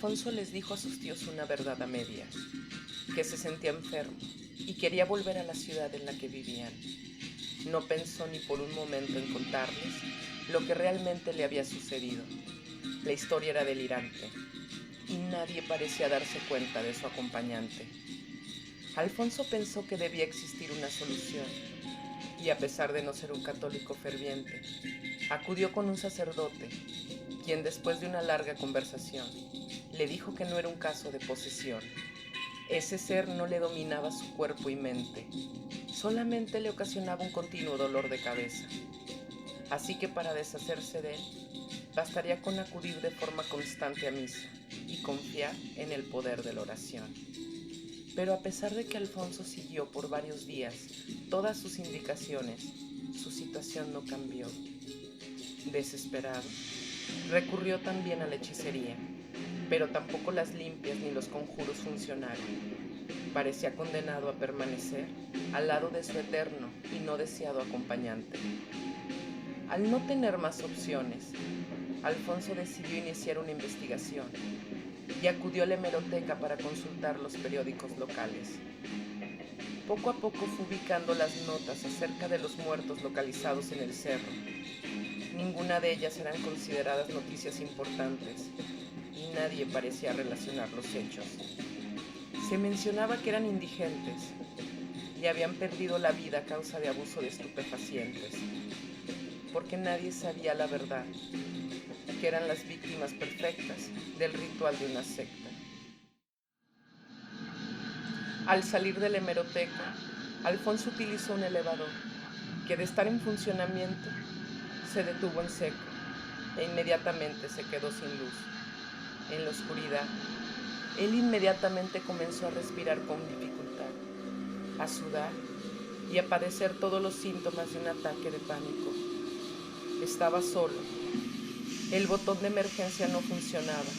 Alfonso les dijo a sus tíos una verdad a medias, que se sentía enfermo y quería volver a la ciudad en la que vivían. No pensó ni por un momento en contarles lo que realmente le había sucedido. La historia era delirante y nadie parecía darse cuenta de su acompañante. Alfonso pensó que debía existir una solución y, a pesar de no ser un católico ferviente, acudió con un sacerdote, quien, después de una larga conversación, le dijo que no era un caso de posesión. Ese ser no le dominaba su cuerpo y mente, solamente le ocasionaba un continuo dolor de cabeza. Así que, para deshacerse de él, bastaría con acudir de forma constante a misa y confiar en el poder de la oración. Pero a pesar de que Alfonso siguió por varios días todas sus indicaciones, su situación no cambió. Desesperado, recurrió también a la hechicería, pero tampoco las limpias ni los conjuros funcionaron. Parecía condenado a permanecer al lado de su eterno y no deseado acompañante. Al no tener más opciones, Alfonso decidió iniciar una investigación y acudió a la hemeroteca para consultar los periódicos locales. Poco a poco fue ubicando las notas acerca de los muertos localizados en el cerro. Ninguna de ellas eran consideradas noticias importantes y nadie parecía relacionar los hechos. Se mencionaba que eran indigentes y habían perdido la vida a causa de abuso de estupefacientes, porque nadie sabía la verdad, que eran las víctimas perfectas del ritual de una secta. Al salir de la hemeroteca, Alfonso utilizó un elevador que, de estar en funcionamiento, se detuvo en seco e inmediatamente se quedó sin luz. En la oscuridad, él inmediatamente comenzó a respirar con dificultad, a sudar y a padecer todos los síntomas de un ataque de pánico. Estaba solo. El botón de emergencia no funcionaba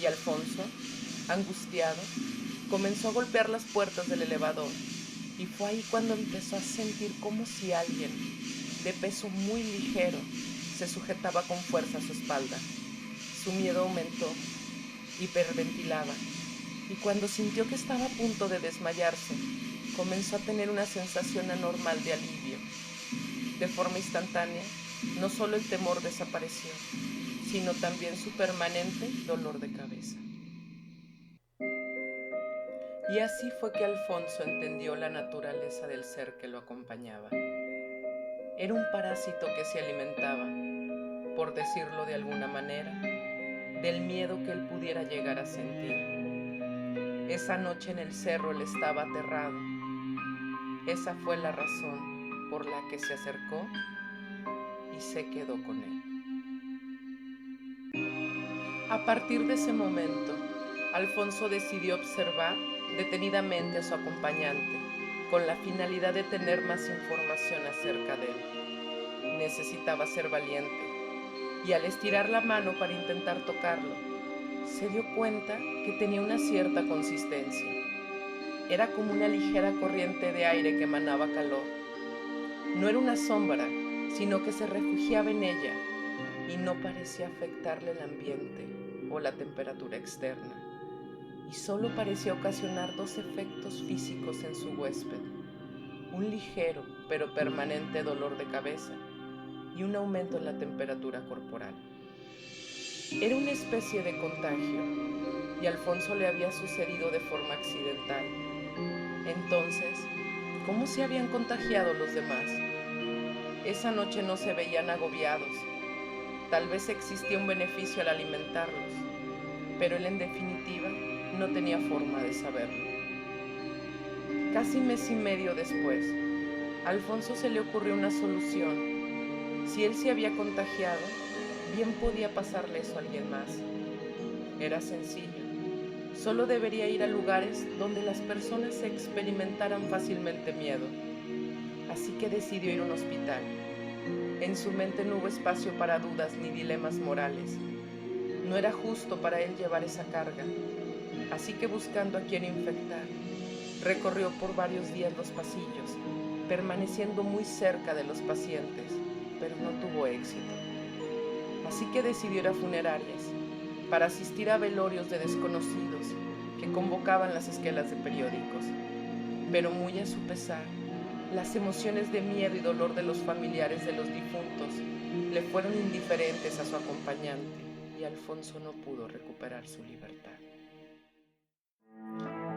y Alfonso, angustiado, comenzó a golpear las puertas del elevador, y fue ahí cuando empezó a sentir como si alguien, de peso muy ligero, se sujetaba con fuerza a su espalda. Su miedo aumentó, hiperventilaba, y cuando sintió que estaba a punto de desmayarse, comenzó a tener una sensación anormal de alivio. De forma instantánea, no solo el temor desapareció, sino también su permanente dolor de cabeza. Y así fue que Alfonso entendió la naturaleza del ser que lo acompañaba. Era un parásito que se alimentaba, por decirlo de alguna manera, del miedo que él pudiera llegar a sentir. Esa noche en el cerro él estaba aterrado. Esa fue la razón por la que se acercó y se quedó con él. A partir de ese momento, Alfonso decidió observar detenidamente a su acompañante, con la finalidad de tener más información acerca de él. Necesitaba ser valiente, y al estirar la mano para intentar tocarlo, se dio cuenta que tenía una cierta consistencia. Era como una ligera corriente de aire que emanaba calor. No era una sombra, sino que se refugiaba en ella y no parecía afectarle el ambiente o la temperatura externa, y solo parecía ocasionar dos efectos físicos en su huésped: un ligero pero permanente dolor de cabeza y un aumento en la temperatura corporal. Era una especie de contagio, y a Alfonso le había sucedido de forma accidental. Entonces, ¿cómo se habían contagiado los demás? Esa noche no se veían agobiados. Tal vez existía un beneficio al alimentarlos, pero él, en definitiva, no tenía forma de saberlo. Casi mes y medio después, a Alfonso se le ocurrió una solución. Si él se había contagiado, bien podía pasarle eso a alguien más. Era sencillo. Solo debería ir a lugares donde las personas experimentaran fácilmente miedo. Así que decidió ir a un hospital. En su mente no hubo espacio para dudas ni dilemas morales. No era justo para él llevar esa carga. Así que, buscando a quien infectar, recorrió por varios días los pasillos, permaneciendo muy cerca de los pacientes, pero no tuvo éxito. Así que decidió ir a funerarias. para asistir a velorios de desconocidos que convocaban las esquelas de periódicos. Pero muy a su pesar, las emociones de miedo y dolor de los familiares de los difuntos le fueron indiferentes a su acompañante y Alfonso no pudo recuperar su libertad.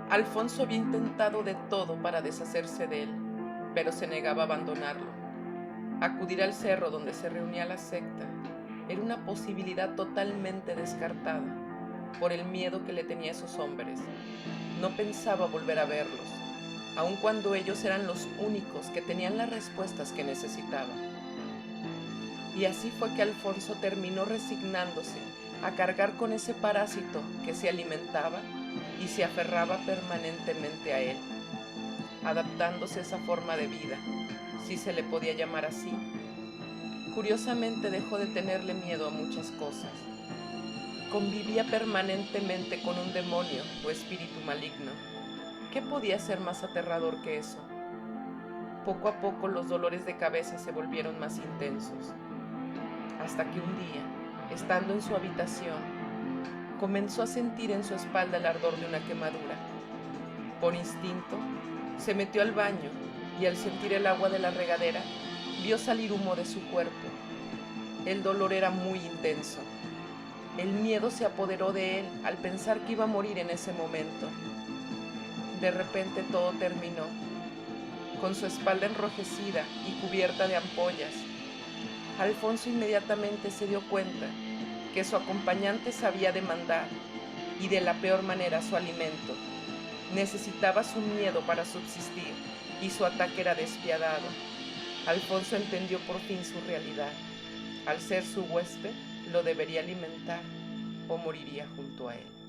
Alfonso había intentado de todo para deshacerse de él, pero se negaba a abandonarlo. Acudir al cerro donde se reunía la secta era una posibilidad totalmente descartada por el miedo que le tenía a esos hombres. No pensaba volver a verlos, aun cuando ellos eran los únicos que tenían las respuestas que necesitaba. Y así fue que Alfonso terminó resignándose a cargar con ese parásito que se alimentaba y se aferraba permanentemente a él, adaptándose a esa forma de vida, si se le podía llamar así. Curiosamente dejó de tenerle miedo a muchas cosas. Convivía permanentemente con un demonio o espíritu maligno. ¿Qué podía ser más aterrador que eso? Poco a poco los dolores de cabeza se volvieron más intensos, hasta que un día, estando en su habitación, comenzó a sentir en su espalda el ardor de una quemadura. Por instinto, se metió al baño y al sentir el agua de la regadera, vio salir humo de su cuerpo. El dolor era muy intenso. El miedo se apoderó de él al pensar que iba a morir en ese momento. De repente todo terminó. Con su espalda enrojecida y cubierta de ampollas, Alfonso inmediatamente se dio cuenta que su acompañante sabía demandar, y de la peor manera, su alimento. Necesitaba su miedo para subsistir, y su ataque era despiadado. Alfonso entendió por fin su realidad. Al ser su huésped, lo debería alimentar o moriría junto a él.